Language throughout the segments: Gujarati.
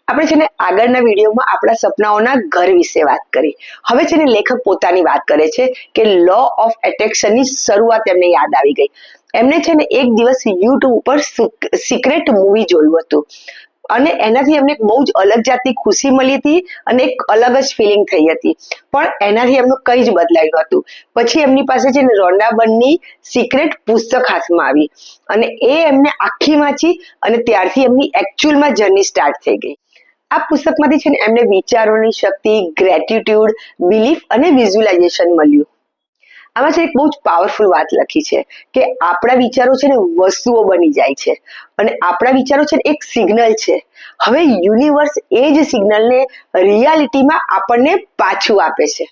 આપણે છે ને આગળના વિડીયોમાં આપણા સપનાઓના ઘર વિશે વાત કરી. હવે છે ને લેખક પોતાની વાત કરે છે કે લો ઓફ એટ્રેક્શનની શરૂઆત એમને યાદ આવી ગઈ. એમને છે ને એક દિવસ યુટ્યુબ ઉપર સિક્રેટ મૂવી જોયું હતું અને એનાથી એમને બહુ જ અલગ જાતની ખુશી મળી હતી અને એક અલગ જ ફિલિંગ થઈ હતી. પણ એનાથી એમનું કંઈ જ બદલાયું હતું. પછી એમની પાસે છે ને રોન્ડા બર્નની સિક્રેટ પુસ્તક હાથમાં આવી અને એ એમને આખી વાંચી અને ત્યારથી એમની એકચ્યુઅલમાં જર્ની સ્ટાર્ટ થઈ ગઈ. આ પુસ્તકમાંથી છે ને એમને વિચારોની શક્તિ, ગ્રેટિટ્યુડ, બિલીફ અને વિઝ્યુલાઇઝેશન મળ્યું. આમાં છે એક બહુ જ પાવરફુલ વાત લખી છે કે આપણા વિચારો છે ને વસ્તુઓ બની જાય છે અને આપણા વિચારો છે ને એક સિગ્નલ છે. હવે યુનિવર્સ એ જ સિગ્નલને રિયાલિટીમાં આપણને પાછું આપે છે.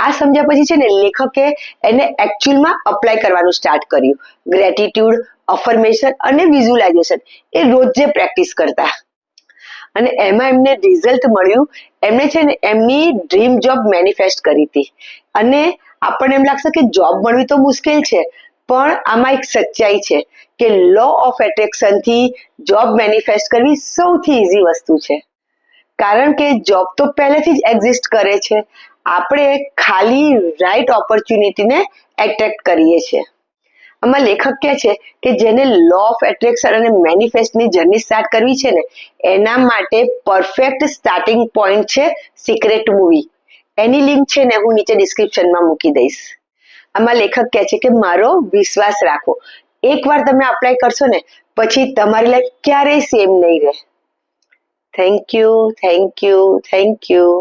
આ સમજ્યા પછી છે ને લેખકે એને એકચ્યુઅલમાં અપ્લાય કરવાનું સ્ટાર્ટ કર્યું. ગ્રેટિટ્યુડ, અફર્મેશન અને વિઝ્યુલાઇઝેશન એ રોજ જે પ્રેક્ટિસ કરતા અને એમાં એમને રિઝલ્ટ મળ્યું. એમને છે ને એમની ડ્રીમ જોબ મેનિફેસ્ટ કરી હતી અને આપણને એમ લાગશે કે જોબ મળવી તો મુશ્કેલ છે, પણ આમાં એક સચ્ચાઈ છે કે લો ઓફ એટ્રેક્શનથી જોબ મેનિફેસ્ટ કરવી સૌથી ઇઝી વસ્તુ છે. કારણ કે જોબ તો પહેલેથી જ એક્ઝિસ્ટ કરે છે. આપણે ખાલી રાઈટ ઓપોર્ચ્યુનિટીને એટ્રેક્ટ કરીએ છીએ. આમાં લેખક કહે છે કે જેને લો ઓફ એટ્રેક્શન અને મેનિફેસ્ટની જર્ની સ્ટાર્ટ કરવી છે ને એના માટે પરફેક્ટ સ્ટાર્ટિંગ પોઈન્ટ છે સિક્રેટ મૂવી. એની લિંક છે ને હું નીચે ડિસ્ક્રિપ્શનમાં મૂકી દઈશ. આમાં લેખક કહે છે કે મારો વિશ્વાસ રાખો. એકવાર તમે અપ્લાય કરશો ને પછી તમારી લાઈફ ક્યારેય સેમ નહીં રહે. Thank you, thank you, thank you.